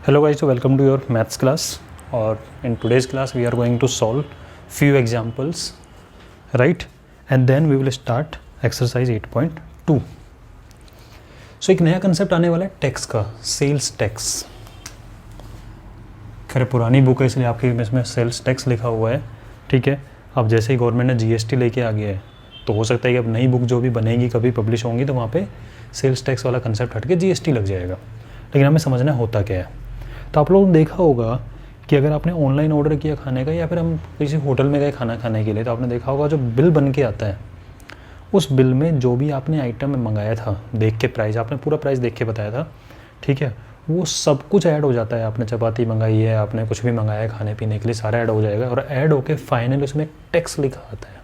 Hello guys, so welcome to your maths class. Or in today's class we are going to solve few examples, right? And then we will start exercise 8.2. So एक नया concept आने वाला है tax का, sales tax. खैर पुरानी book है इसलिए आपके इसमें सेल्स टैक्स लिखा हुआ है, ठीक है। अब जैसे ही गवर्नमेंट ने जीएसटी लेके आ गया है तो हो सकता है कि अब नई बुक जो भी बनेगी कभी पब्लिश होंगी तो वहाँ पे सेल्स टैक्स वाला कंसेप्ट हट के जीएसटी लग जाएगा। लेकिन हमें समझना होता क्या है। तो आप लोगों ने देखा होगा कि अगर आपने ऑनलाइन ऑर्डर किया खाने का या फिर हम किसी होटल में गए खाना खाने के लिए, तो आपने देखा होगा जो बिल बन के आता है उस बिल में जो भी आपने आइटम मंगाया था देख के प्राइस, आपने पूरा प्राइस देख के बताया था, ठीक है, वो सब कुछ ऐड हो जाता है। आपने चपाती मंगाई है, आपने कुछ भी मंगाया है खाने पीने के लिए, सारा ऐड हो जाएगा और ऐड होके फाइनल उसमें टैक्स लिखा आता है।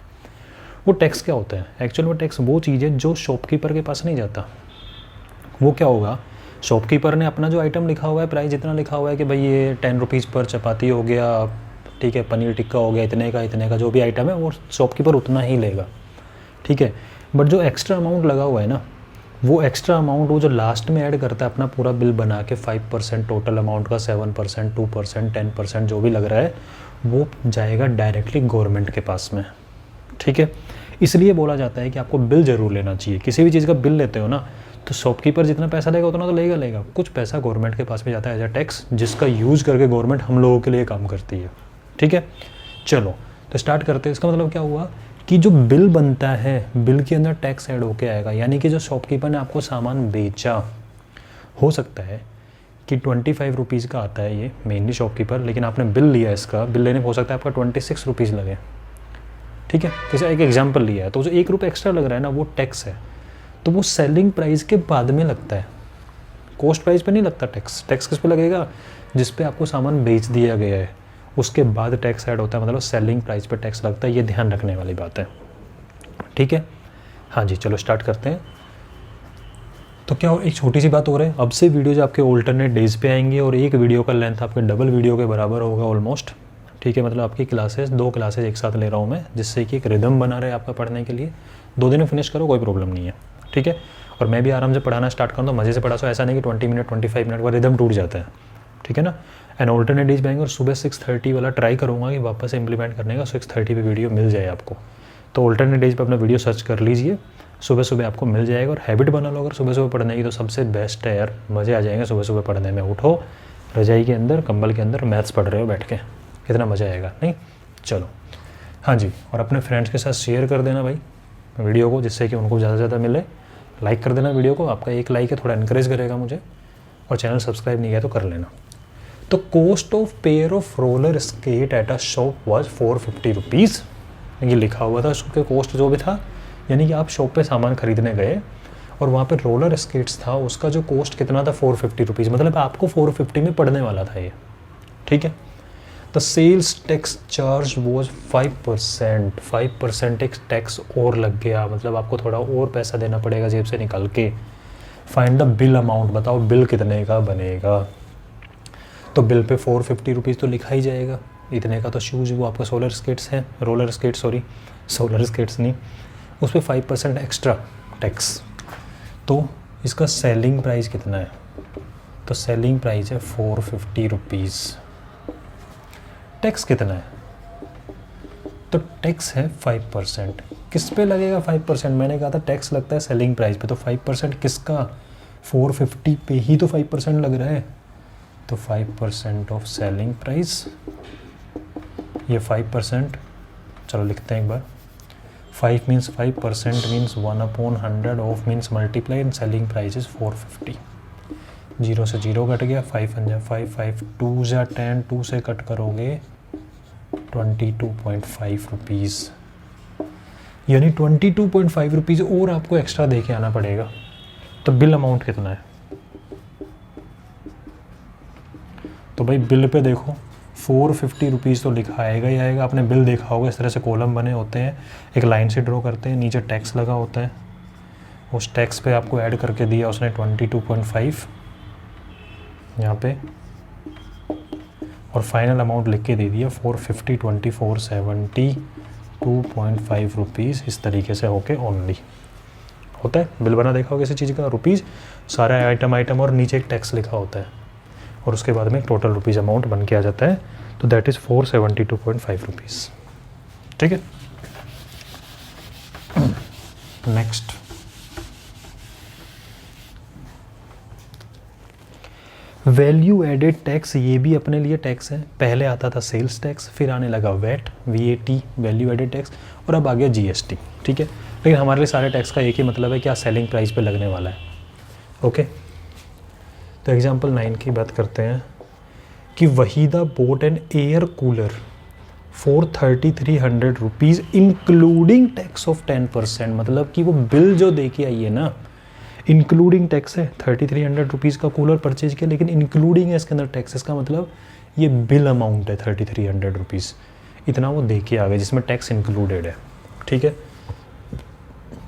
वो टैक्स क्या होता है? एक्चुअल में टैक्स वो चीज़ है जो शॉपकीपर के पास नहीं जाता। वो क्या होगा, शॉपकीपर ने अपना जो आइटम लिखा हुआ है, प्राइस जितना लिखा हुआ है कि भाई ये 10 रुपीज़ पर चपाती हो गया, ठीक है, पनीर टिक्का हो गया, इतने का जो भी आइटम है वो शॉपकीपर उतना ही लेगा, ठीक है। बट जो एक्स्ट्रा अमाउंट लगा हुआ है ना, वो एक्स्ट्रा अमाउंट वो जो लास्ट में ऐड करता है अपना पूरा बिल बना के 5% टोटल अमाउंट का, 7%, 2%, 10% जो भी लग रहा है वो जाएगा डायरेक्टली गवर्नमेंट के पास में, ठीक है। इसलिए बोला जाता है कि आपको बिल ज़रूर लेना चाहिए। किसी भी चीज़ का बिल लेते हो ना तो शॉपकीपर जितना पैसा लेगा उतना तो लेगा, कुछ पैसा गवर्नमेंट के पास भी जाता है एज अ टैक्स, जिसका यूज़ करके गवर्नमेंट हम लोगों के लिए काम करती है, ठीक है। चलो तो स्टार्ट करते हैं। इसका मतलब क्या हुआ कि जो बिल बनता है बिल के अंदर टैक्स ऐड होके आएगा। यानी कि जो शॉपकीपर ने आपको सामान बेचा, हो सकता है कि 25 रुपीज़ का आता है ये मेनली शॉपकीपर, लेकिन आपने बिल लिया, इसका बिल लेने हो सकता है आपका 26 रुपीज़ लगे, ठीक है। किसी एक एग्जाम्पल लिया है तो जो 1 रुपये एक्स्ट्रा लग रहा है ना वो टैक्स है। तो वो सेलिंग प्राइस के बाद में लगता है, कॉस्ट प्राइस पे नहीं लगता टैक्स। टैक्स किस पे लगेगा? जिस पे आपको सामान बेच दिया गया है उसके बाद टैक्स ऐड होता है, मतलब सेलिंग प्राइस पे टैक्स लगता है। ये ध्यान रखने वाली बात है, ठीक है। हाँ जी, चलो स्टार्ट करते हैं। तो क्या एक छोटी सी बात हो रही है, अब से वीडियोज आपके ऑल्टरनेट डेज पे आएंगे और एक वीडियो का लेंथ आपके डबल वीडियो के बराबर होगा ऑलमोस्ट, ठीक है। मतलब आपकी क्लासेस 2 क्लासेस एक साथ ले रहा हूँ मैं, जिससे कि एक रिदम बना रहे आपका पढ़ने के लिए। 2 दिन में फिनिश करो, कोई प्रॉब्लम नहीं है, ठीक है। और मैं भी आराम से पढ़ाना स्टार्ट करूँ तो मज़े से पढ़ा सो, ऐसा नहीं कि 20 मिनट 25 मिनट का रिदम टूट जाता है, ठीक है ना। एंड ऑल्टरनेट डेज पे आएंगे और सुबह 6:30 वाला ट्राई करूँगा कि वापस इंप्लीमेंट करने का 6:30 पे वीडियो मिल जाए आपको। तो ऑल्टरनेट डेज पे अपना वीडियो सर्च कर लीजिए, सुबह सुबह आपको मिल जाएगा। और हैबिट बना लो अगर सुबह सुबह पढ़ने की तो सबसे बेस्ट है यार, मज़े आ जाएंगे सुबह सुबह पढ़ने में। उठो रजाई के अंदर, कंबल के अंदर, मैथ्स पढ़ रहे हो बैठ के, कितना मज़ा आएगा, नहीं? चलो हाँ जी, और अपने फ्रेंड्स के साथ शेयर कर देना भाई वीडियो को, जिससे कि उनको ज़्यादा से ज़्यादा मिले। लाइक कर देना वीडियो को, आपका एक लाइक है थोड़ा इनकरेज करेगा मुझे। और चैनल सब्सक्राइब नहीं किया तो कर लेना। तो cost of pair of roller skate at a shop was 450 rupees, ये लिखा हुआ था उसके कॉस्ट जो भी था। यानी कि आप शॉप पे सामान खरीदने गए और वहाँ पे रोलर स्केट्स था, उसका जो कॉस्ट कितना था 450 रुपीज़, मतलब आपको 450 में पड़ने वाला था ये, ठीक है। The sales tax charge was 5%, 5% एक टैक्स और लग गया, मतलब आपको थोड़ा और पैसा देना पड़ेगा जेब से निकाल के। फाइंड द बिल अमाउंट, बताओ बिल कितने का बनेगा। तो बिल पे 450 रुपीज़ तो लिखा ही जाएगा, इतने का तो शूज़ वो आपका सोलर स्केट्स है, roller skates, sorry solar skates नहीं, उस पर 5% एक्स्ट्रा टैक्स। तो इसका सेलिंग प्राइस कितना है? तो सेलिंग प्राइस है 450 रुपीज़। टैक्स कितना है? तो टैक्स है 5%। किस पे लगेगा 5%? मैंने कहा था टैक्स लगता है सेलिंग प्राइस पे, तो 5% किसका? 450 पे ही तो 5% लग रहा है। तो 5% ऑफ सेलिंग प्राइस, ये 5%, चलो लिखते हैं एक बार। 5 means 5% means 1/100 of means multiply and selling price is 450। 0 से 0 कट गया, 5 × 5, 5 2 × 10, 2 से कट करोगे 22.5 रुपीज़, यानी 22.5 रुपीज़ और आपको एक्स्ट्रा दे के आना पड़ेगा। तो बिल अमाउंट कितना है? तो भाई बिल पे देखो 450 रुपीज़ तो लिखा आएगा ही आएगा। आपने बिल देखा होगा, इस तरह से कॉलम बने होते हैं, एक लाइन से ड्रॉ करते हैं, नीचे टैक्स लगा होता है, उस टैक्स पे आपको ऐड करके दिया उसने 22.5 यहाँ पे, और फाइनल अमाउंट लिख के दे दिया 450, 2472.5 रुपीज़। इस तरीके से होके ओनली होता है बिल बना। देखा होगा किसी चीज़ का रुपीज़, सारा आइटम और नीचे एक टैक्स लिखा होता है। और उसके बाद में टोटल रुपीज़ अमाउंट बन के आ जाता है, तो दैट इज़ 472.5 रुपीज़। ठीक है, नेक्स्ट वैल्यू एडेड टैक्स, ये भी अपने लिए टैक्स है। पहले आता था सेल्स टैक्स, फिर आने लगा VAT, VAT value added tax, और अब आ गया GST। ठीक है, लेकिन हमारे लिए सारे टैक्स का एक ही मतलब है, क्या सेलिंग प्राइस पे लगने वाला है। ओके, तो एग्जांपल 9 की बात करते हैं कि Waheeda bought an air cooler for 3300 rupees including tax of 10%। मतलब कि वो बिल जो दे के आई है ना, इंक्लूडिंग टैक्स है। 3300 रुपीज़ का कूलर परचेज किया, लेकिन इंक्लूडिंग है इसके अंदर टैक्स। इसका मतलब ये बिल अमाउंट है 3300 रुपीज़, इतना वो दे के आ गए जिसमें टैक्स इंक्लूडेड है। ठीक है,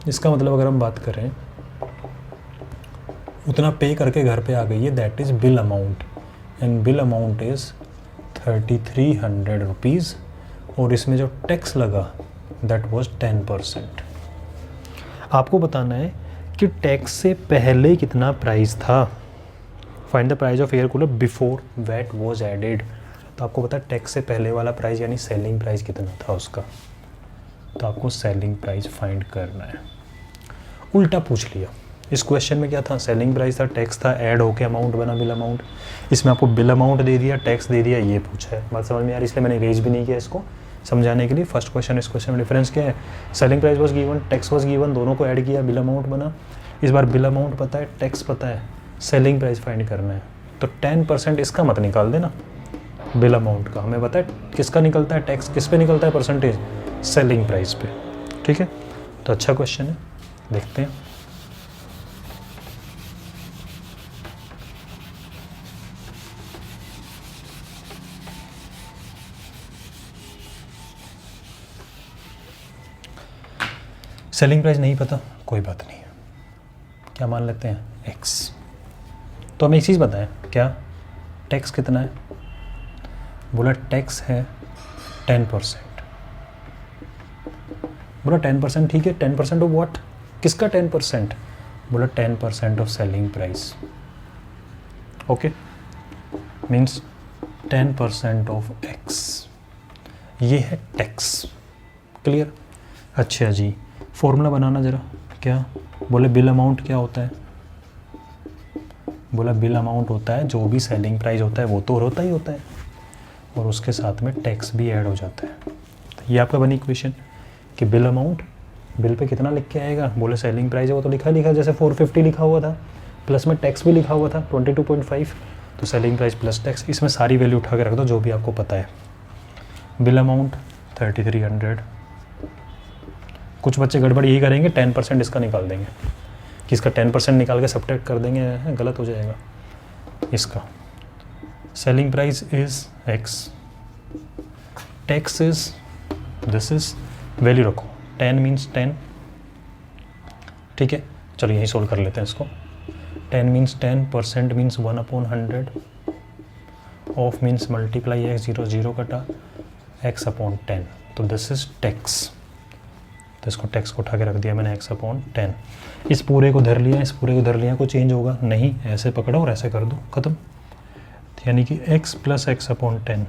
इसका मतलब अगर हम बात करें उतना पे करके घर पे आ गई है, that is bill amount, and bill amount is 3300 rupees, और इसमें जो टैक्स लगा दैट वाज 10%। आपको बताना है कि टैक्स से पहले कितना प्राइस था। Find the price of air cooler before VAT was added. तो आपको पता है टैक्स से पहले वाला प्राइस यानी सेलिंग प्राइस कितना था उसका, तो आपको सेलिंग प्राइस फाइंड करना है। उल्टा पूछ लिया, इस क्वेश्चन में क्या था, सेलिंग प्राइस था, टैक्स था, ऐड होके अमाउंट बना बिल अमाउंट। इसमें आपको बिल अमाउंट दे दिया, टैक्स दे दिया, ये पूछा है। बात समझ में आ रही, इसलिए मैंने रेज भी नहीं किया इसको समझाने के लिए। फर्स्ट क्वेश्चन इस क्वेश्चन में डिफरेंस क्या है, selling price was given, tax was given, दोनों को ऐड किया, बिल अमाउंट बना। इस बार बिल अमाउंट पता है, टैक्स पता है, सेलिंग प्राइस फाइंड करना है। तो 10% इसका मत निकाल देना, बिल अमाउंट का। हमें पता है किसका निकलता है टैक्स, किस पे निकलता है परसेंटेज, सेलिंग प्राइस पे। ठीक है, तो अच्छा क्वेश्चन है, देखते हैं। सेलिंग प्राइस नहीं पता, कोई बात नहीं है, क्या मान लेते हैं x। तो हमें एक चीज़ बताएं, क्या टैक्स कितना है, बोला टैक्स है 10%। बोला 10%, ठीक है, 10% ऑफ व्हाट, किसका 10%, बोला 10% of selling price. Okay, means 10% of x, ये है टैक्स। क्लियर, अच्छा जी, फॉर्मूला बनाना ज़रा। क्या बोले, बिल अमाउंट क्या होता है, बोला बिल अमाउंट होता है जो भी सेलिंग प्राइस होता है वो तो होता ही होता है, और उसके साथ में टैक्स भी ऐड हो जाता है। तो ये आपका बनी इक्वेशन कि बिल अमाउंट, बिल पे कितना लिख के आएगा, बोले सेलिंग प्राइस है वो तो लिखा जैसे 450 लिखा हुआ था, प्लस में टैक्स भी लिखा हुआ था 22.5, तो सेलिंग प्राइस प्लस टैक्स, इसमें सारी वैल्यू उठा के रख दो जो भी आपको पता है। बिल अमाउंट 3300, कुछ बच्चे गड़बड़ यही करेंगे, 10% इसका निकाल देंगे, कि इसका 10% निकाल के सब्ट्रैक्ट कर देंगे, गलत हो जाएगा इसका। Selling price is x, tax is this is, value रखो 10 मीन्स 10। ठीक है, चलो यही सोल्व कर लेते हैं इसको। 10 means 10%, means 1/100, of means multiply x, 0 0 कटा, x/10, तो दिस इज टैक्स। तो इसको टैक्स को उठा के रख दिया मैंने x/10। इस पूरे को धर लिया, इस पूरे को धर लिया, कोई चेंज होगा नहीं, ऐसे पकड़ो और ऐसे कर दो, खत्म। यानी कि x + x/10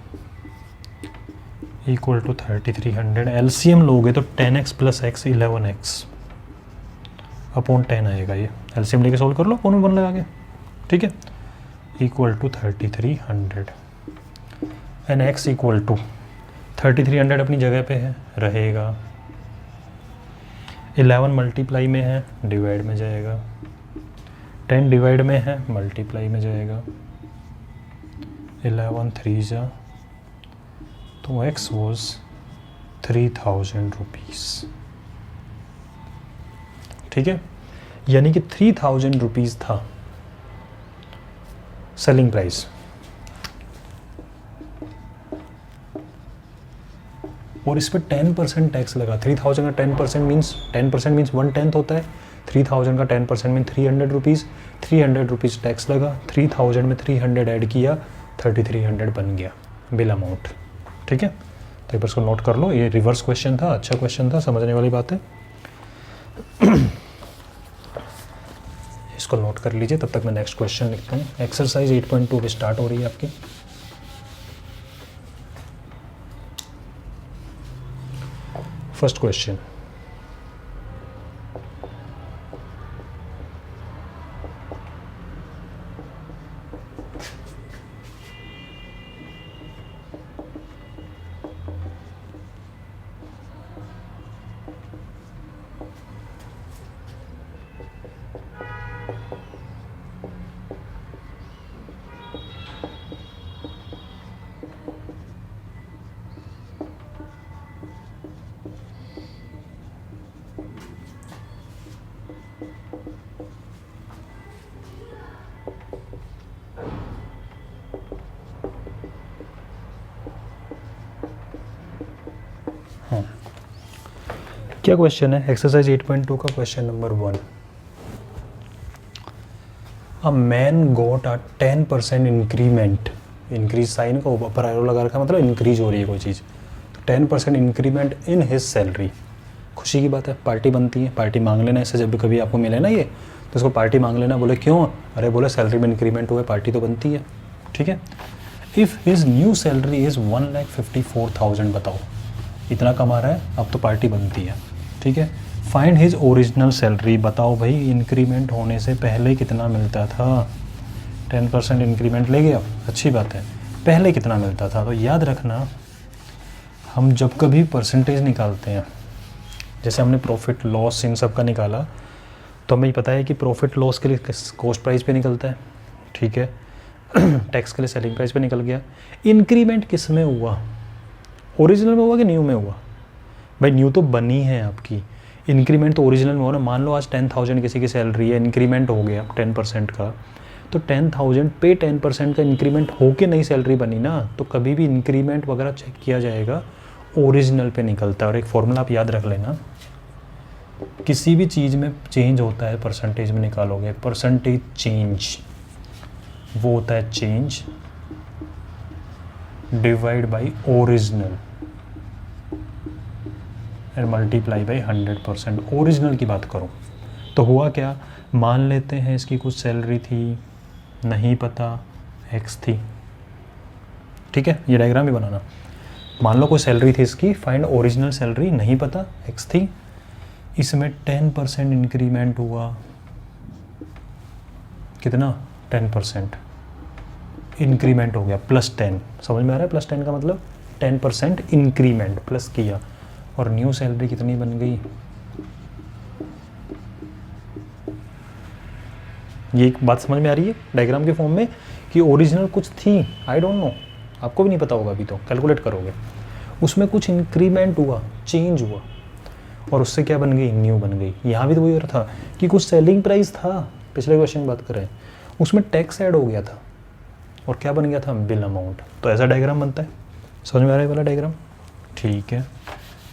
equal to 3300। LCM लोगे तो 10x + x 11x/10 आएगा। ये एलसीएम लेके सोल्व कर लो, कौन में 1 लगा के, ठीक है, equal to 3300 and x equal to 3300 अपनी जगह पे है, रहेगा। 11 मल्टीप्लाई में है, डिवाइड में जाएगा। 10 डिवाइड में है, मल्टीप्लाई में जाएगा। 11 3 जा, तो x वॉज 3000 रुपीज़। ठीक है, यानी कि 3000 रुपीज़ था सेलिंग प्राइस, और इस पर 10% टैक्स लगा। 3000 का 10% मीन्स 10% मीन्स 1/10 होता है। 3000 का 10% मीन 300 रुपीज़। 300 रुपीज़ टैक्स लगा, 3000 में 300 ऐड किया, 3300 बन गया बिल अमाउंट। ठीक है, तो एक बार इसको नोट कर लो, ये रिवर्स क्वेश्चन था, अच्छा क्वेश्चन था, समझने वाली बात है। उसको नोट कर लीजिए, तब तक मैं नेक्स्ट क्वेश्चन लिखता हूँ। एक्सरसाइज 8.2 भी स्टार्ट हो रही है आपकी। फर्स्ट क्वेश्चन, क्या क्वेश्चन है? एक्सरसाइज 8.2 का question number 1। A man got a 10% increment, increase sign का ऊपर एरो लगा रखा, मतलब इंक्रीज हो रही है कोई चीज़, तो 10% इंक्रीमेंट इन हिज सैलरी। खुशी की बात है, पार्टी बनती है, पार्टी मांग लेना। इससे जब भी कभी आपको मिले ना ये, तो उसको पार्टी मांग लेना। बोले क्यों? अरे बोले सैलरी में इंक्रीमेंट हुआ है, पार्टी तो बनती है। ठीक है। If his new salary is 1,54,000, बताओ इतना कमा रहा है, अब तो पार्टी बनती है। ठीक है। फाइंड हिज ओरिजिनल सैलरी, बताओ भाई इंक्रीमेंट होने से पहले कितना मिलता था। 10% इंक्रीमेंट ले गया, अच्छी बात है, पहले कितना मिलता था। तो याद रखना, हम जब कभी परसेंटेज निकालते हैं, जैसे हमने प्रॉफिट लॉस इन सब का निकाला, तो हमें पता है कि प्रॉफिट लॉस के लिए कॉस्ट प्राइस पे निकलता है। ठीक है। टैक्स के लिए सेलिंग प्राइस पे निकल गया। इंक्रीमेंट किस में हुआ? ओरिजिनल में हुआ कि न्यू में हुआ? भाई न्यू तो बनी है आपकी, इंक्रीमेंट तो ओरिजिनल में हो ना। मान लो आज 10,000 किसी की सैलरी है, इंक्रीमेंट हो गया 10% का, तो 10,000 पे 10% का इंक्रीमेंट होके नई सैलरी बनी ना, तो कभी भी इंक्रीमेंट वगैरह चेक किया जाएगा, ओरिजिनल पे निकलता है। और एक फॉर्मूला आप याद रख लेना, किसी भी चीज़ में चेंज होता है परसेंटेज में निकालोगे, परसेंटेज चेंज वो होता है change divide by original and multiply by 100%। Original की बात करूँ तो हुआ क्या, मान लेते हैं इसकी कुछ सैलरी थी, नहीं पता, एक्स थी। ठीक है, ये डायग्राम भी बनाना। मान लो कोई सैलरी थी इसकी, फाइंड ओरिजिनल सैलरी, नहीं पता, एक्स थी। इसमें 10% इंक्रीमेंट हुआ, कितना? 10% इंक्रीमेंट हो गया, +10। समझ में आ रहा है? +10 का मतलब 10% इंक्रीमेंट प्लस किया, और न्यू सैलरी कितनी बन गई? ये एक बात समझ में आ रही है डायग्राम के फॉर्म में कि ओरिजिनल कुछ थी, आई डोंट नो, आपको भी नहीं पता होगा अभी, तो कैलकुलेट करोगे, उसमें कुछ इंक्रीमेंट हुआ, चेंज हुआ, और उससे क्या बन गई? न्यू बन गई। यहाँ भी तो वही हो रहा था कि कुछ सेलिंग प्राइस था, पिछले क्वेश्चन की बात करें, उसमें टैक्स ऐड हो गया था, और क्या बन गया था? Bill amount. तो ऐसा डायग्राम बनता है। समझ में आ रहा है वाला डायग्राम? ठीक है।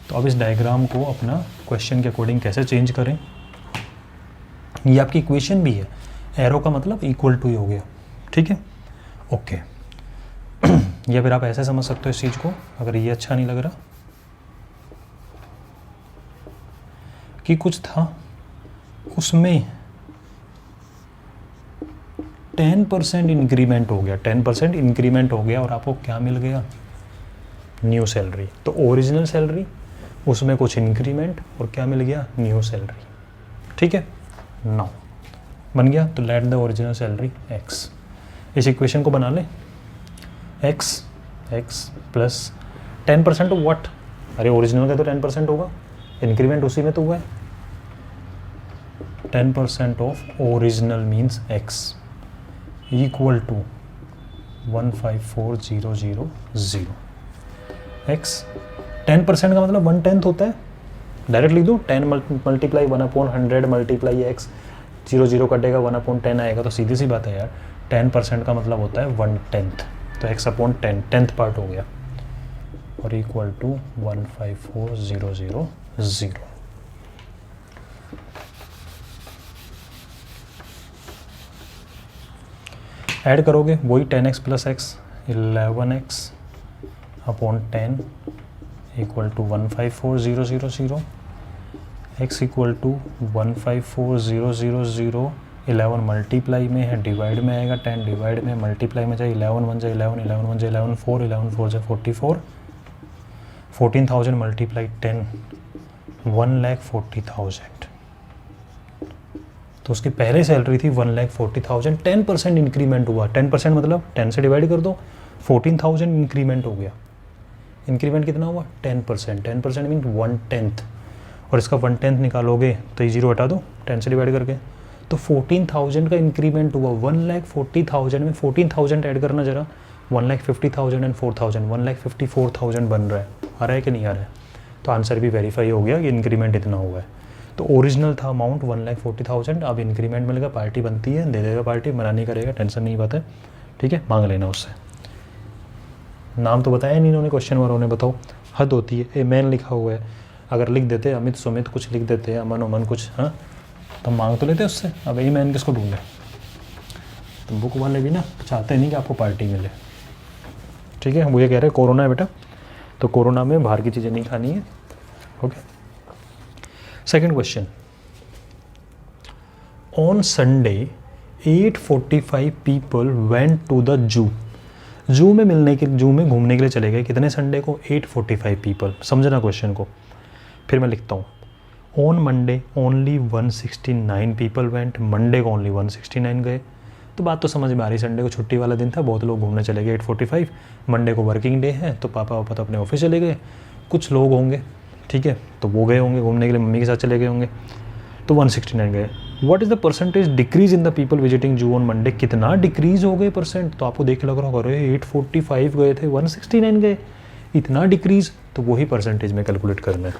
तो अब इस डायग्राम को अपना क्वेश्चन के अकॉर्डिंग कैसे चेंज करें, ये आपकी इक्वेशन भी है, एरो का मतलब इक्वल टू ही हो गया। ठीक है, ओके। या फिर आप ऐसे समझ सकते हो इस चीज़ को, अगर ये अच्छा नहीं लग रहा, कि कुछ था उसमें 10% इंक्रीमेंट हो गया, 10% इंक्रीमेंट हो गया, और आपको क्या मिल गया? New salary. तो ओरिजिनल सैलरी, उसमें कुछ इंक्रीमेंट, और क्या मिल गया? New salary. ठीक है, नाउ बन गया। तो let the original salary x. इस इक्वेशन को बना ले, एक्स प्लस 10% ऑफ व्हाट? अरे ओरिजिनल का तो 10% होगा, इंक्रीमेंट उसी में तो हुआ है। 10% of original means x equal to 154,000। X 10% का मतलब 1/10 होता है, डायरेक्ट लिख दूँ, 10 मल्टीप्लाई 1/100 मल्टीप्लाई एक्स, 0 कटेगा 1/10 आएगा, तो सीधी सी बात है यार, 10% का मतलब होता है 1/10, तो x/10 10th पार्ट हो गया, और इक्वल टू 154,000। ऐड करोगे वही 10x plus x 11x/10 equal to 154,000, x equal to 154,000 11 multiply में है, डिवाइड में आएगा, 10 डिवाइड में, मल्टीप्लाई में जाए, 11 1 जाए 11, 11 1 जाए 11, 4 11 4 जाए 44, 14,000 मल्टीप्लाई 10, 1,40,000। तो उसकी पहले सैलरी थी 1,40,000, 10% इंक्रीमेंट हुआ। 10% मतलब 10 से डिवाइड कर दो, 14,000 इंक्रीमेंट हो गया। इंक्रीमेंट कितना हुआ? 10%। 10% मीन 1/10, और इसका 1/10 निकालोगे तो ये 0 हटा दो 10 से डिवाइड करके, तो 14,000 का इंक्रीमेंट हुआ। 1,40,000 में 14,000 ऐड करना जरा, 1,50,000 एंड 4,000, 1,54,000 बन रहा है। आ रहा है कि नहीं आ रहा है? तो आंसर भी वेरीफाई हो गया कि इंक्रीमेंट इतना हुआ है। तो ओरिजिनल था अमाउंट 1,40,000, अब इंक्रीमेंट मिलेगा, पार्टी बनती है, दे देगा पार्टी, मना नहीं करेगा, टेंशन नहीं बात है, ठीक है, मांग लेना उससे। नाम तो बताया नहीं इन्होंने क्वेश्चन वालों ने, बताओ, हद होती है। ए मैन लिखा हुआ है, अगर लिख देते अमित सुमित कुछ लिख देते, अमन उमन कुछ, हाँ तो मांग तो लेते उससे। अब ए मैन किसको ढूंढे? तो बुक वाले भी ना चाहते नहीं कि आपको पार्टी मिले, ठीक है। वो ये कह रहे हैं कोरोना है बेटा, तो कोरोना में बाहर की चीज़ें नहीं खानी है, okay. Second question, on Sunday 8:45 people went to the zoo. Zoo में घूमने के लिए चले गए, कितने संडे को? 8:45 पीपल। समझना क्वेश्चन को, फिर मैं लिखता हूँ। On Monday only 169 people went, Monday को ओनली 169 गए। तो बात तो समझ में आ रही, संडे को छुट्टी वाला दिन था, बहुत लोग घूमने चले गए 8:45, मंडे को वर्किंग डे है तो पापा वापा तो अपने ऑफिस चले गए, कुछ लोग होंगे, ठीक है, तो वो गए होंगे घूमने के लिए, मम्मी के साथ चले गए होंगे, तो 169 गए। What is the percentage decrease in the people visiting जू ऑन मंडे? कितना डिक्रीज हो गए परसेंट? तो आपको देख लग रहा होगा, अरे 8:45 गए थे 169 गए, इतना डिक्रीज, तो वही परसेंटेज में कैलकुलेट करना है।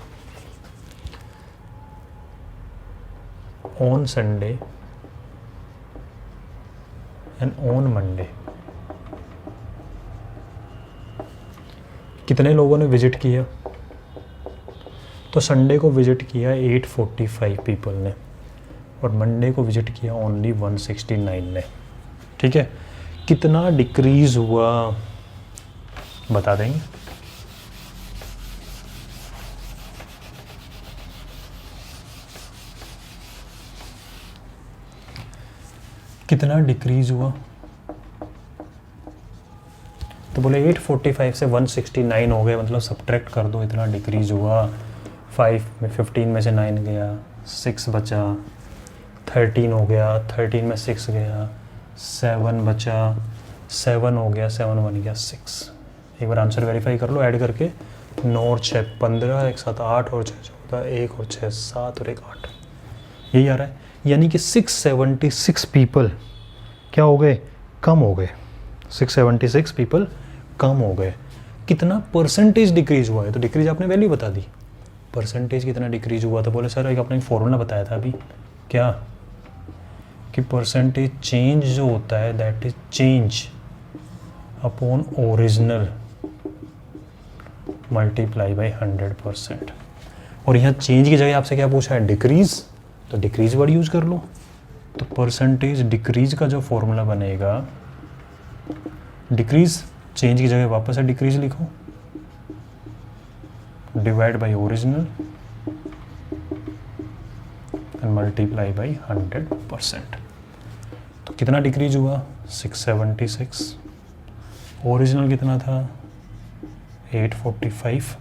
On Sunday and on Monday कितने लोगों ने विजिट किया? तो संडे को विजिट किया 8:45 पीपल ने, और मंडे को विजिट किया ओनली 169 ने, ठीक है। कितना डिक्रीज हुआ बता देंगे? कितना डिक्रीज हुआ? तो बोले 8:45 से 169 हो गए, मतलब सब्ट्रैक्ट कर दो, इतना डिक्रीज हुआ। 15 में से 9 गया, 6 बचा, 13 हो गया, 13 में 6 गया, 7 बचा, 7 हो गया, 7 बन गया 6। एक बार आंसर वेरीफाई कर लो ऐड करके, 9 और 6 15, एक साथ 8 और 6 14, 1 और 6 7 और 1 8, यही आ रहा है। यानी कि 676 पीपल क्या हो गए? कम हो गए। 676 पीपल कम हो गए। कितना परसेंटेज डिक्रीज हुआ है? तो डिक्रीज आपने वैल्यू बता दी, परसेंटेज कितना डिक्रीज हुआ? तो बोले सर एक आपने फॉर्मूला बताया था अभी, क्या कि परसेंटेज चेंज जो होता है that is change upon original multiply by 100%। और यहाँ चेंज की जगह आपसे क्या पूछा है? डिक्रीज, तो डिक्रीज वर्ड यूज कर लो। तो परसेंटेज डिक्रीज का जो फॉर्मूला बनेगा, डिक्रीज चेंज की जगह वापस है डिक्रीज लिखो, divide by original and multiply by 100%। तो कितना डिक्रीज हुआ? 676। ओरिजिनल कितना था? 845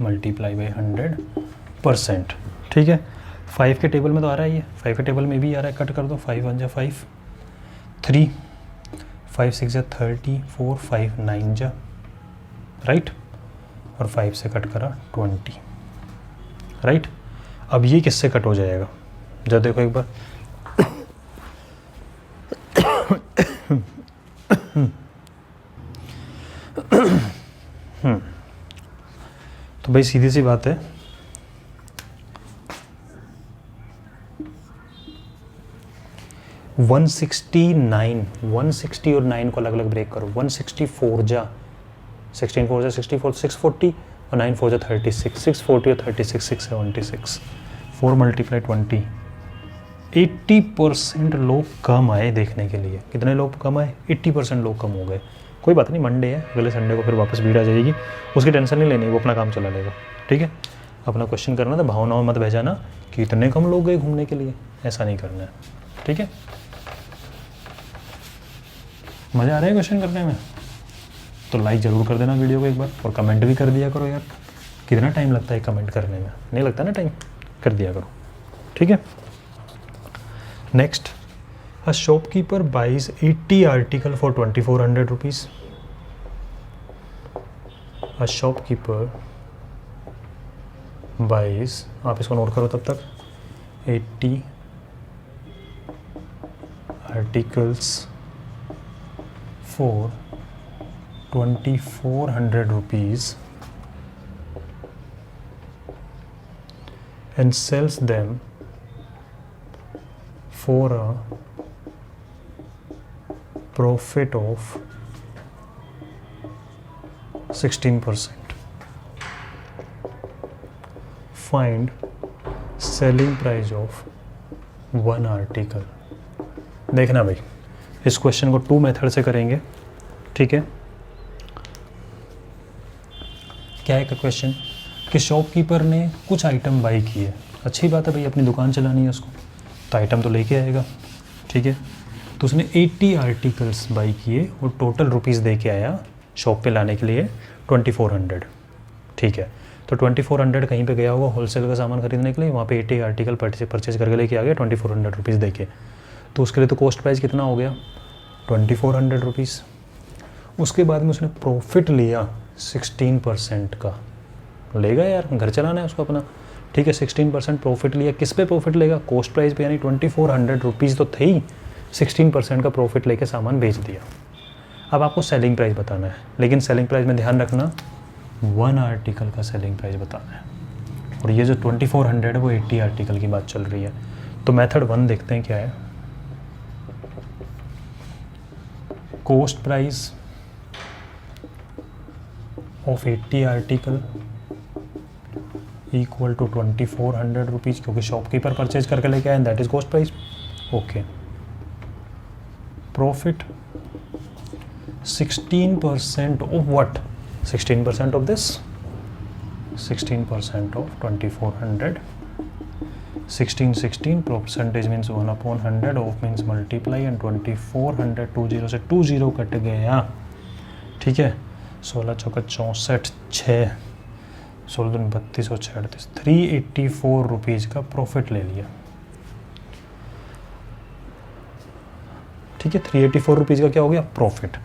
मल्टीप्लाई बाई 100%, ठीक है। 5 के टेबल में तो आ रहा है ये, 5 के टेबल में भी आ रहा है, कट कर दो, 5 1 जा 5, 3 5 6 जा 30, 4 5 9 जा, राइट, और 5 से कट करा 20, राइट। अब ये किससे कट हो जाएगा? जब देखो एक बार, तो भाई सीधी सी बात है, वन 160 और 9 को अलग अलग ब्रेक करो। 164 जा 16 4 जा 64, 640 और 9 4 जा 36, 640 और 36 676, 4 मल्टीप्लाई 20। 80% लोग कम आए देखने के लिए। कितने लोग कम आए? 80% लोग कम हो गए। कोई बात नहीं, मंडे है, अगले संडे को फिर वापस भीड़ आ जाएगी, उसकी टेंशन नहीं लेनी, वो अपना काम चला लेगा, ठीक है। अपना क्वेश्चन करना था, भावनाओं मत बह जाना कि इतने कम लोग गए घूमने के लिए, ऐसा नहीं करना है। ठीक है, मज़ा आ रहा है क्वेश्चन करने में? तो लाइक ज़रूर कर देना वीडियो को एक बार, और कमेंट भी कर दिया करो यार। कितना टाइम लगता है कमेंट करने में? नहीं लगता ना टाइम, कर दिया करो, ठीक है। Next, a shopkeeper buys 80 article for 2400 rupees. A shopkeeper buys, आप इसको नोट करो तब तक, 80 articles for 2400 rupees and sells them for a profit of 16%. Find selling price of one article. देखना भाई, इस क्वेश्चन को 2 मेथड से करेंगे, ठीक है। क्या है क्वेश्चन कि शॉपकीपर ने कुछ आइटम बाई किए, अच्छी बात है भाई, अपनी दुकान चलानी है उसको, तो आइटम तो लेके आएगा, ठीक है। तो उसने 80 आर्टिकल्स बाई किए और टोटल रुपीज़ दे के आया शॉप पे लाने के लिए 2400, ठीक है। तो 2400 कहीं पे गया होगा होलसेल का सामान खरीदने के लिए, वहाँ पे 80 आर्टिकल परचेज करके लेके आ गया 2400 रुपीज़ दे के। तो उसके लिए तो कॉस्ट प्राइस कितना हो गया? 2400 रुपीज़। उसके बाद में उसने प्रॉफिट लिया 16% का, लेगा यार, घर चलाना है उसको अपना, ठीक है। 16% प्रॉफिट लिया, किस पे प्रॉफिट लेगा? कॉस्ट प्राइस पे, यानी 2400 रुपीज़ तो थे ही, 16% का प्रॉफिट लेके सामान बेच दिया। अब आपको सेलिंग प्राइस बताना है, लेकिन सेलिंग प्राइस में ध्यान रखना 1 आर्टिकल का सेलिंग प्राइस बताना है, और ये जो 2400 है वो 80 आर्टिकल की बात चल रही है। तो मेथड 1 देखते हैं क्या है। Cost price of 80 article equal to 2400 rupees, क्योंकि शॉपकीपर परचेज करके लेके आए, that is cost price, okay. Profit 16% of what? 16% of this, 16% of 2400, 16 percentage means 1/100, of means multiply, and 2400 20 से 20 कट गया, ठीक है। 16 चौका 64, 6 16 दूनी 32 और 36, 384 रुपीज़ का प्रॉफिट ले लिया, ठीक है। 384 रुपीज़ का क्या हो गया? प्रॉफिट।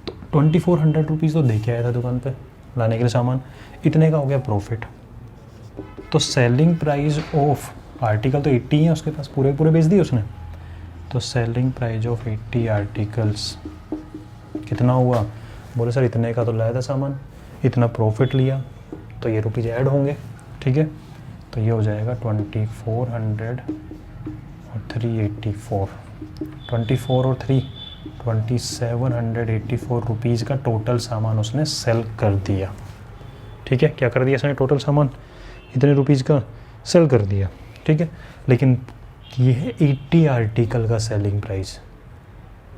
तो 2400 रुपीज़ तो दे के आया था दुकान पे लाने के लिए सामान, इतने का हो गया प्रॉफिट। तो सेलिंग प्राइस ऑफ आर्टिकल तो 80 है उसके पास, पूरे पूरे बेच दिए उसने, तो सेलिंग प्राइस ऑफ 80 आर्टिकल्स कितना हुआ? बोले सर इतने का तो लाया था सामान, इतना प्रॉफिट लिया, तो ये रुपीज़ ऐड होंगे, ठीक है। तो ये हो जाएगा 2400 और 384, 24 और 3 2784 रुपीज़ का टोटल सामान उसने सेल कर दिया, ठीक है। क्या कर दिया उसने? टोटल सामान इतने रुपीज़ का सेल कर दिया, ठीक है। लेकिन ये है 80 आर्टिकल का सेलिंग प्राइस,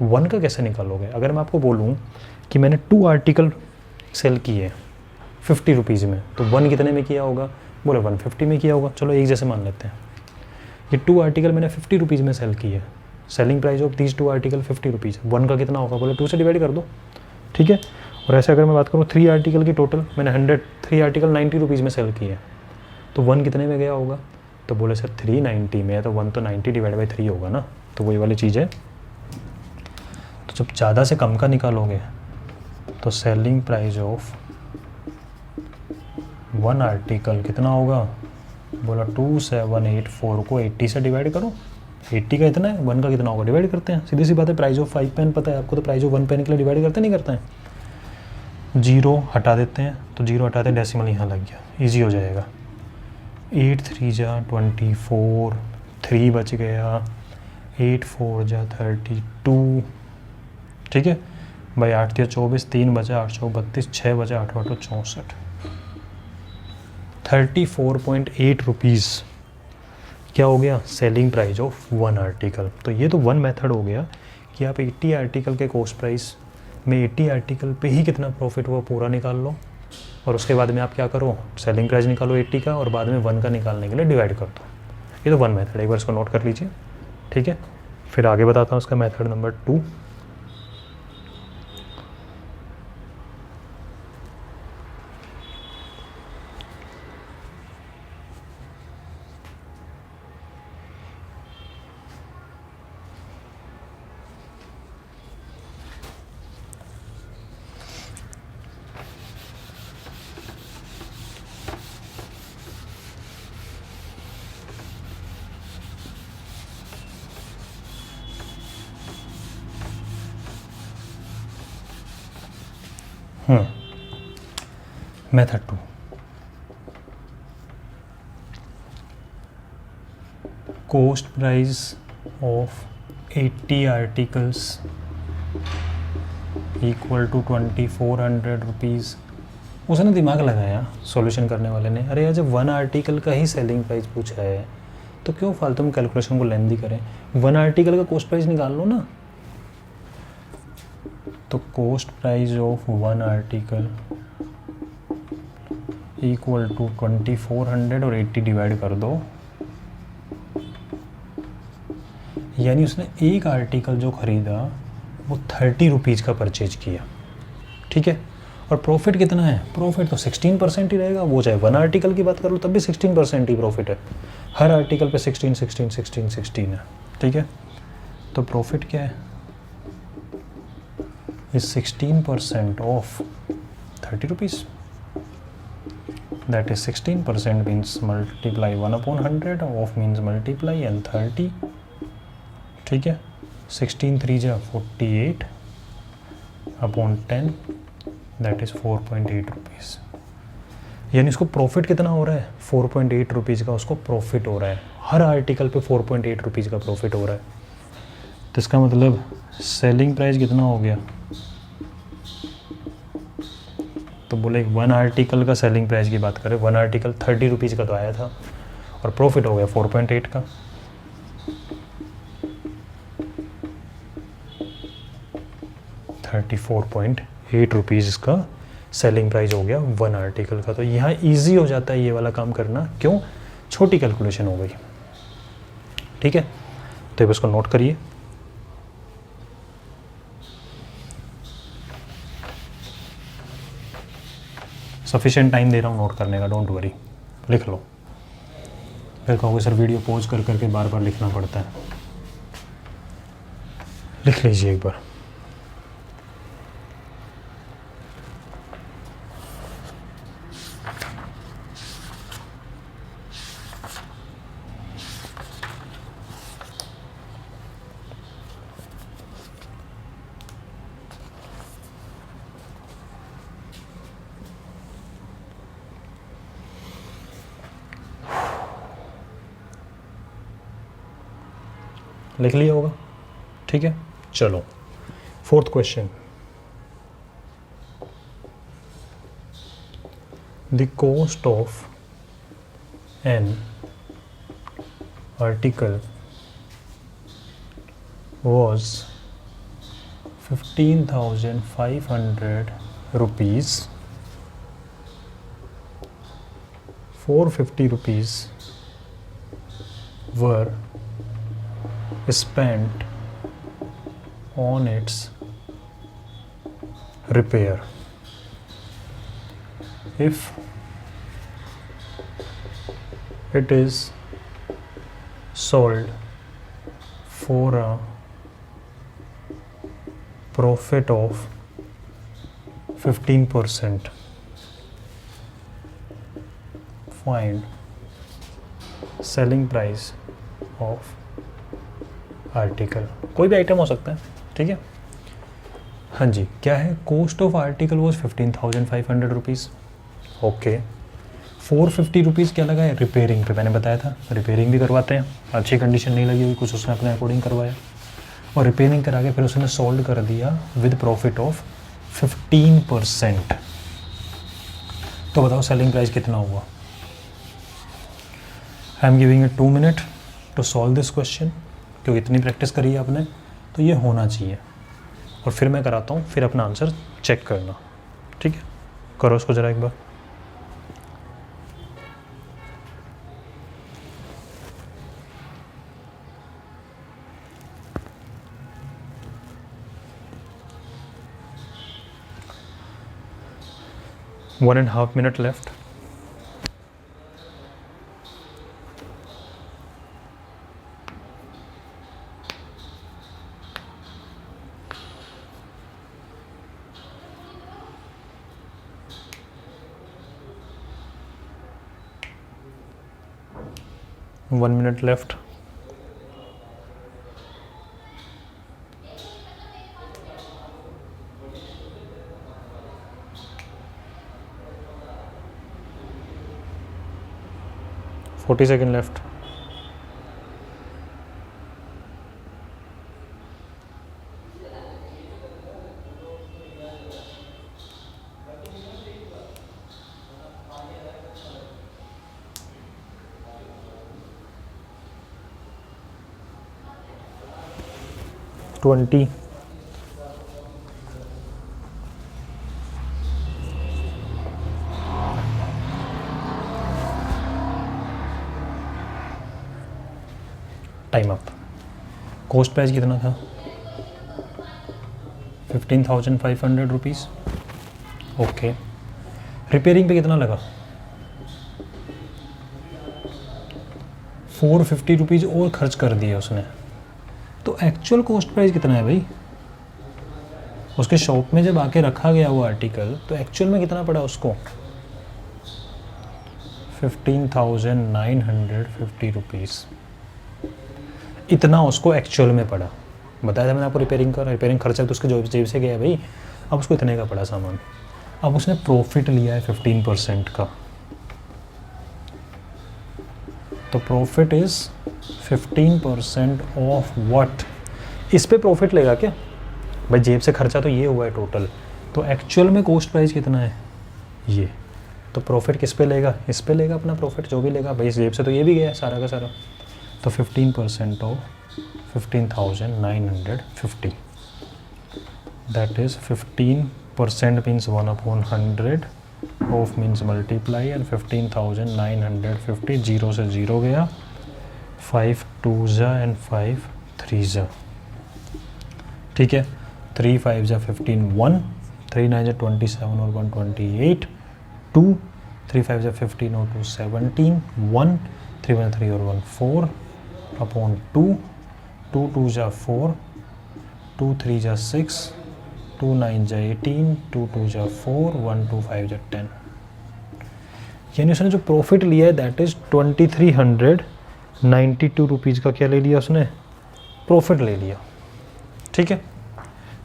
1 का कैसे निकालोगे? अगर मैं आपको बोलूँ कि मैंने 2 आर्टिकल सेल किए 50 रुपीज़ में, तो 1 कितने में किया होगा? बोले 150 में किया होगा, चलो एक जैसे मान लेते हैं। ये 2 आर्टिकल मैंने 50 रुपीज़ में सेल किए, selling price of these 2 article 50 rupees, 1 का कितना होगा? बोले 2 से डिवाइड कर दो, ठीक है। और ऐसे अगर मैं बात करूँ 3 आर्टिकल की टोटल, मैंने 3 आर्टिकल 90 रुपीज़ में सेल किए, तो 1 कितने में गया होगा? तो बोले सर 390 में है, तो 1 तो 90 डिवाइड बाई 3 होगा ना, तो वही वाली चीज़ है। तो जब ज़्यादा से कम का निकालोगे तो सेलिंग प्राइस ऑफ 1 आर्टिकल कितना होगा? बोला 2784 को 80 से डिवाइड करो, 80 का इतना है, 1 का कितना होगा? डिवाइड करते हैं, सीधी सी बात है। प्राइस ऑफ 5 पेन पता है आपको, तो प्राइस ऑफ 1 पेन के लिए डिवाइड करते नहीं करते हैं। 0 हटा देते हैं, तो 0 हटाते डेसिमल यहाँ लग गया, ईजी हो जाएगा। 8 3 जा 24, 3 बच गया, 8 4 जा 32, ठीक है भाई। 8 3 24, 3 बचा 8 4 32, 6 बचा 8 8 64, 34.8 रुपीज़ क्या हो गया? Selling price of 1 article. तो ये तो 1 मेथड हो गया कि आप 80 आर्टिकल के कॉस्ट प्राइस में 80 आर्टिकल पे ही कितना प्रॉफिट हुआ पूरा निकाल लो, और उसके बाद में आप क्या करो? सेलिंग प्राइस निकालो 80 का, और बाद में 1 का निकालने के लिए डिवाइड कर दो। ये तो 1 मेथड है, एक बार इसको नोट कर लीजिए, ठीक है। फिर आगे बताता हूँ उसका method number 2। Method 2, cost price of 80 articles equal to 2400 rupees. उसने दिमाग लगाया सॉल्यूशन करने वाले ने, अरे यार जब 1 आर्टिकल का ही सेलिंग प्राइस पूछा है तो क्यों फालतू में कैलकुलेशन को लेंदी करें, 1 आर्टिकल का कॉस्ट प्राइस निकाल लो ना। तो cost price of 1 article equal to 2400 और 80 डिवाइड कर दो, यानी उसने एक आर्टिकल जो ख़रीदा वो 30 रुपीज़ का परचेज किया, ठीक है। और प्रॉफिट कितना है, प्रॉफिट तो 16% ही रहेगा, वो चाहे 1 आर्टिकल की बात कर लो तब भी 16% ही प्रॉफिट है, हर आर्टिकल पे 16 16 16 16 है, ठीक है। तो प्रॉफिट क्या है, इस 16% of 30 rupees, that is 16% means multiply 1/100, of means multiply and 30, ठीक है। 16 3 जा 48 अपॉन 10, दैट इज़ 4.8 रुपीज़। यानी इसको प्रॉफिट कितना हो रहा है, 4.8 रुपीज़ का उसको प्रॉफिट हो रहा है, हर आर्टिकल पे 4.8 रुपीज़ का प्रॉफिट हो रहा है। तो इसका मतलब सेलिंग प्राइस कितना हो गया, तो बोले 1 आर्टिकल का सेलिंग प्राइस की बात करें, 1 आर्टिकल 30 रुपीज़ का तो आया था और प्रॉफिट हो गया 4.8 का। ₹34.8 इसका सेलिंग प्राइस हो गया 1 आर्टिकल का। तो यहाँ इजी हो जाता है ये वाला काम करना, क्यों, छोटी कैलकुलेशन हो गई, ठीक है। तो अब इसको नोट करिए, सफिशिएंट टाइम दे रहा हूँ नोट करने का, डोंट वरी, लिख लो। फिर कहोगे सर वीडियो पॉज कर करके बार बार लिखना पड़ता है, लिख लीजिए एक बार। लिख लिया होगा, ठीक है। चलो 4th question, the cost of an article was 15,500 rupees, 450 rupees were spent on its repair. If it is sold for a profit of 15%, find selling price of article. कोई भी आइटम हो सकता है, ठीक है। हाँ जी, क्या है, cost of article was 15,500 rupees, okay. 450 rupees क्या लगा है, रिपेयरिंग पे, मैंने बताया था रिपेयरिंग भी करवाते हैं, अच्छी कंडीशन नहीं लगी हुई कुछ उसने अपने अकॉर्डिंग करवाया और रिपेयरिंग करा के फिर उसने सोल्ड कर दिया विद प्रॉफिट ऑफ 15%। तो बताओ सेलिंग प्राइस कितना हुआ। I am giving it 2 minute to solve this question, क्योंकि इतनी प्रैक्टिस करी है आपने तो ये होना चाहिए। और फिर मैं कराता हूँ, फिर अपना आंसर चेक करना, ठीक है। करो इसको ज़रा एक बार। 1.5 minute left. One minute left. Forty seconds left. Twenty. Time up. Cost price कितना था? 15,500 रुपीज़. ओके. रिपेयरिंग पे कितना लगा? 450 रुपीज़ और खर्च कर दिए उसने. तो एक्चुअल कॉस्ट प्राइस कितना है भाई? उसके शॉप में जब आके रखा गया वो आर्टिकल, तो एक्चुअल में कितना पड़ा उसको? 15,950 रुपीज़. इतना उसको एक्चुअल में पड़ा. बताया था मैंने आपको रिपेयरिंग खर्चा तो उसके जेब से गया भाई. अब उसको इतने का पड़ा सामान. अब उसने प्रॉफिट लिया है 15% का. तो प्रॉफिट इज़ 15% ऑफ व्हाट? इस पे प्रॉफिट लेगा क्या भाई? जेब से खर्चा तो ये हुआ है टोटल. तो एक्चुअल में कॉस्ट प्राइस कितना है? ये. तो प्रॉफिट किस पे लेगा? इस पे लेगा अपना प्रॉफिट जो भी लेगा भाई. जेब से तो ये भी गया है सारा का सारा. तो 15% of 15,950, that is 15% means 1/100 of means multiply and 15,950 zero से जीरो गया. 5 2s एंड 5 3s. ठीक है. 3 5 15 1, 3 9 27 और 1 28, 2 3 5 15 और 2 17, 1 3 1 3 और 1 4 अपॉन 2, 2 2 4, 2 3 6, 2 9 18, 2 2 4, 1 2 5 10. यानी उसने जो प्रॉफिट लिया है दैट इज़ 2392 रुपीज़ का क्या ले लिया उसने? प्रॉफिट ले लिया. ठीक है.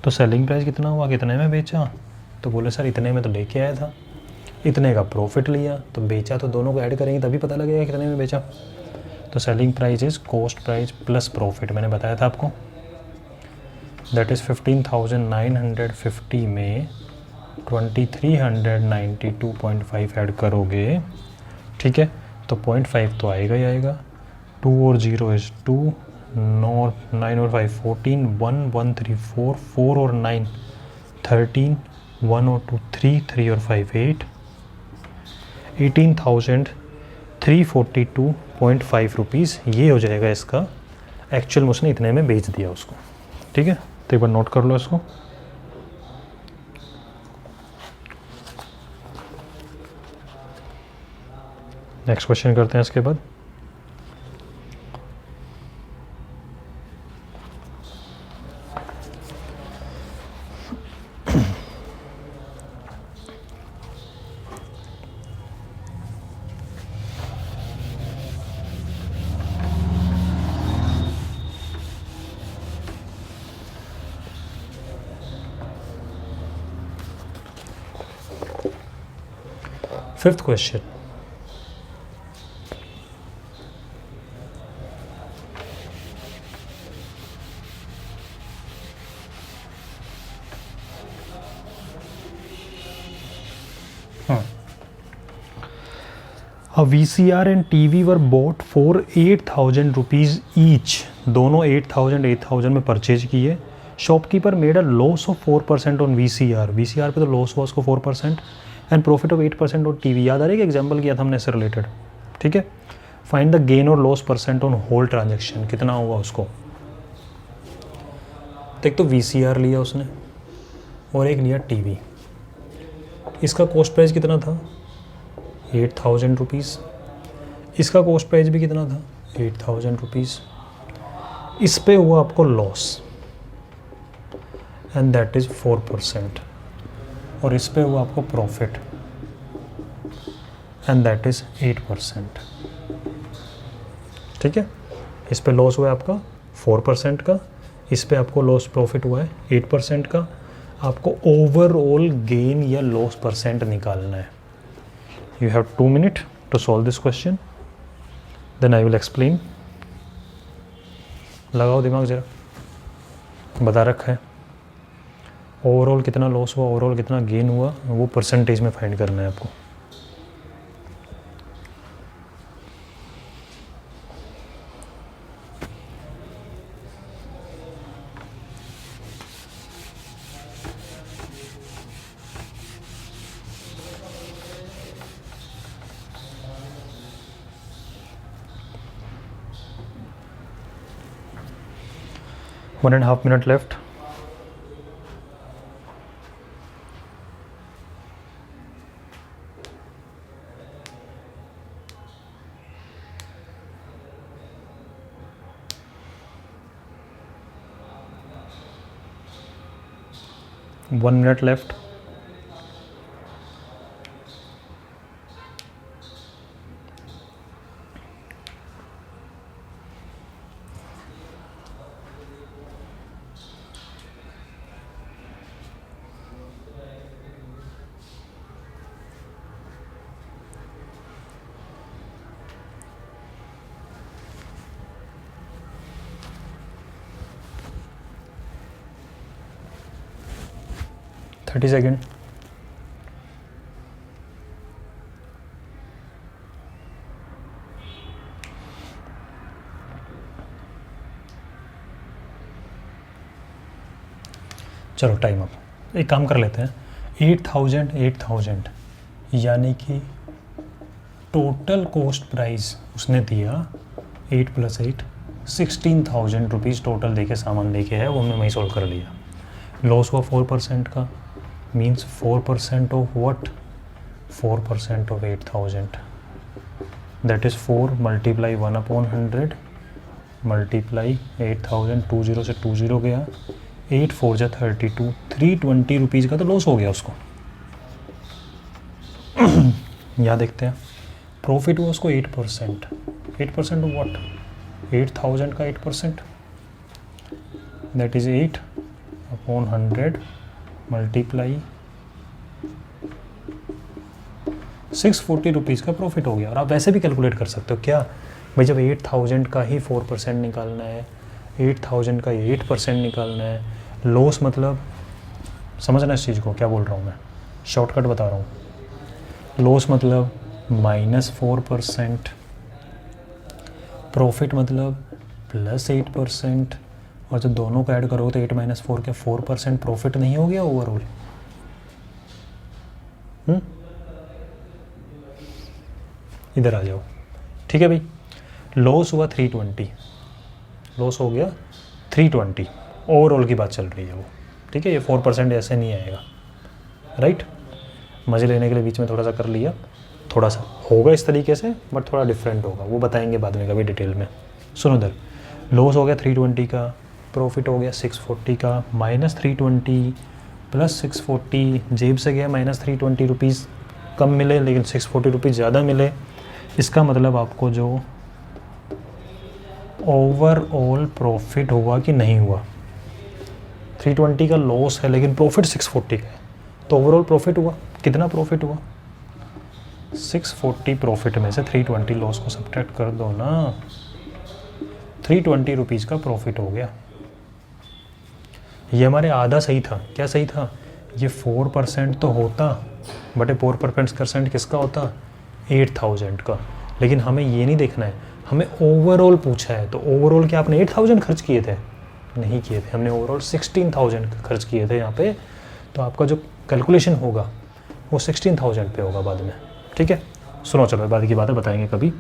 तो सेलिंग प्राइस कितना हुआ? कितने में बेचा? तो बोले सर इतने में तो लेके आया था. इतने का प्रॉफिट लिया तो बेचा, तो दोनों को ऐड करेंगे तभी पता लगेगा कितने में बेचा. तो selling price is cost price plus profit. मैंने बताया था आपको. दैट इज़ 15,950 में 2392.5 ऐड करोगे. ठीक है. तो 0.5 तो आएगा ही आएगा. 2 और 0 इज़ 2, 9 और 5 14, 1 1 3 4, 4 और 9 13, 1 और 2 3, 3 और 5 8, 18,342.5 रुपीज़. ये हो जाएगा इसका एक्चुअल में उसने इतने में बेच दिया उसको. ठीक है. तो एक बार नोट कर लो इसको. नेक्स्ट क्वेश्चन करते हैं इसके बाद. Fifth question. A VCR and TV were bought for 8,000 rupees each. दोनों 8,000 में परचेज किए. Shopkeeper made a loss of 4% on VCR. VCR पे तो लॉस हुआ उसको 4% and profit of 8% on TV. याद आ रही है कि एग्जाम्पल किया था हमने इससे रिलेटेड. ठीक है. फाइंड द गेन और loss percent on whole transaction. कितना हुआ उसको? तो एक तो VCR लिया उसने और एक लिया TV. इसका कॉस्ट प्राइस कितना था 8,000 रुपीज़, इसका कॉस्ट प्राइस भी कितना था 8,000 रुपीज़। इस पे हुआ आपको लॉस एंड दैट इज़ 4%, और इस पे हुआ आपको प्रॉफिट एंड दैट इज़ 8%। ठीक है, इस पे लॉस हुआ है आपका 4% का, इस पे आपको लॉस प्रॉफिट हुआ है 8% का। आपको ओवरऑल गेन या लॉस परसेंट निकालना है। You have 2 minute to solve this question, then I will explain. लगाओ दिमाग ज़रा, बता रखा है ओवरऑल कितना लॉस हुआ, ओवरऑल कितना गेन हुआ, वो परसेंटेज में फाइंड करना है आपको। One and a half minute left. One minute left. Thirty second. चलो टाइम अप। एक काम कर लेते हैं, 8,000 यानी कि टोटल कॉस्ट प्राइस उसने दिया 8 + 8 16,000 रुपीज़ टोटल देके सामान लेके है, वो हमने वहीं सॉल्व कर लिया। लॉस हुआ 4% का, means 4% of what, 4% of 8,000, that is 4 × 1/100 multiply 8,000, 20 से 20 गया, 8 4 जा 32, 320 रुपीज़ का तो लॉस हो गया उसको। यहाँ देखते हैं, प्रॉफिट हुआ उसको 8%, 8% ऑफ व्हाट, 8,000 का 8%, दैट इज़ 8/100 मल्टीप्लाई 640 रुपीज़ का प्रॉफिट हो गया। और आप वैसे भी कैलकुलेट कर सकते हो क्या भाई, जब 8,000 का ही 4% निकालना है, 8,000 का 8% निकालना है, लॉस मतलब समझना इस चीज़ को, क्या बोल रहा हूँ मैं, शॉर्टकट बता रहा हूँ। लॉस मतलब -4%, प्रॉफिट मतलब +8%, और जब दोनों को ऐड करो तो 8 - 4 क्या 4% प्रॉफिट नहीं हो गया ओवरऑल? इधर आ जाओ, ठीक है भाई। लॉस हुआ 320, लॉस हो गया 320, ओवरऑल की बात चल रही है वो, ठीक है। ये 4% ऐसे नहीं आएगा, राइट। मज़े लेने के लिए बीच में थोड़ा सा कर लिया, थोड़ा सा होगा इस तरीके से, बट थोड़ा डिफरेंट होगा, वो बताएंगे बाद में कभी डिटेल में। सुनो इधर, लॉस हो गया 320 का, प्रॉफिट हो गया 640 का, -320 + 640, जेब से गया -320 रुपीज़ कम मिले, लेकिन 640 रुपीज़ ज़्यादा मिले। इसका मतलब आपको जो ओवरऑल प्रॉफिट हुआ कि नहीं हुआ, 320 का लॉस है लेकिन प्रॉफिट 640 का है, तो ओवरऑल प्रॉफिट हुआ कितना, प्रॉफिट हुआ 640, प्रॉफिट में से 320 लॉस को सब्ट्रैक्ट कर दो ना, 320 रुपीज़ का प्रॉफिट हो गया। ये हमारे आधा सही था। क्या सही था? ये 4% तो होता, बट 4% किसका होता, 8,000 का। लेकिन हमें ये नहीं देखना है, हमें ओवरऑल पूछा है, तो ओवरऑल क्या आपने 8,000 खर्च किए थे? नहीं किए थे, हमने ओवरऑल 16,000 खर्च किए थे यहाँ पे। तो आपका जो कैलकुलेशन होगा वो 16,000 पे होगा बाद में, ठीक है। सुनो, चलो बाद की बातें बताएंगे कभी।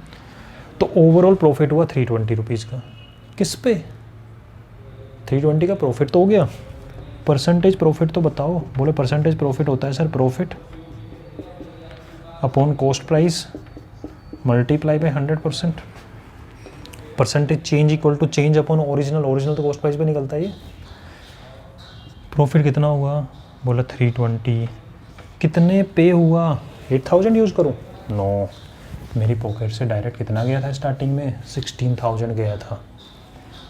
तो ओवरऑल प्रॉफिट हुआ 320 रुपीज़ का, किस पे? 320 का प्रॉफिट तो हो गया, परसेंटेज प्रॉफिट तो बताओ। बोले परसेंटेज प्रॉफिट होता है sir profit, upon cost price multiply by 100%, percentage change equal to change upon original, original तो कॉस्ट प्राइस पे निकलता है ये। प्रॉफिट कितना हुआ, बोला 320, कितने पे हुआ, 8000 यूज़ करूँ, नो, मेरी पॉकेट से डायरेक्ट कितना गया था स्टार्टिंग में, 16000 गया था,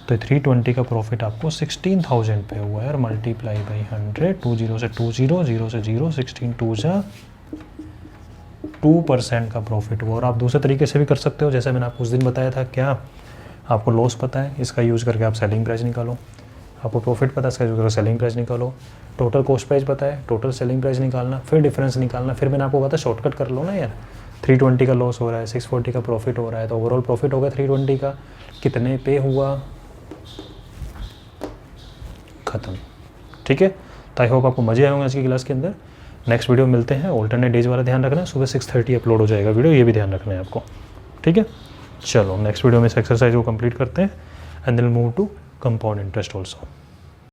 तो 320 का प्रॉफिट आपको 16000 पे हुआ है, और मल्टीप्लाई बाई 100, 20 से 20, 0 से 0, 16 2 जा 2% का प्रॉफिट हुआ। और आप दूसरे तरीके से भी कर सकते हो, जैसे मैंने आपको उस दिन बताया था, क्या आपको लॉस पता है, इसका यूज़ करके आप सेलिंग प्राइस निकालो, आपको प्रॉफिट पता है, इसका यूज़ करके सेलिंग प्राइस निकालो, टोटल कॉस्ट प्राइस पता है, टोटल सेलिंग प्राइस निकालना, फिर डिफरेंस निकालना, फिर मैंने आपको कहा था शॉर्टकट कर लो ना यार, 320 का लॉस हो रहा है, 640 का प्रॉफिट हो रहा है, तो ओवरऑल प्रॉफिट होगा 320 का, कितने पे हुआ, ख़त्म। ठीक है, तो आई होप आपको मज़े आए होंगे आज की क्लास के अंदर। नेक्स्ट वीडियो मिलते हैं, ऑल्टरनेट डेज वाला ध्यान रखना है, सुबह 6:30 अपलोड हो जाएगा वीडियो, ये भी ध्यान रखना है आपको। ठीक है, चलो नेक्स्ट वीडियो में इस एक्सरसाइज को कंप्लीट करते हैं, and then move to compound interest also.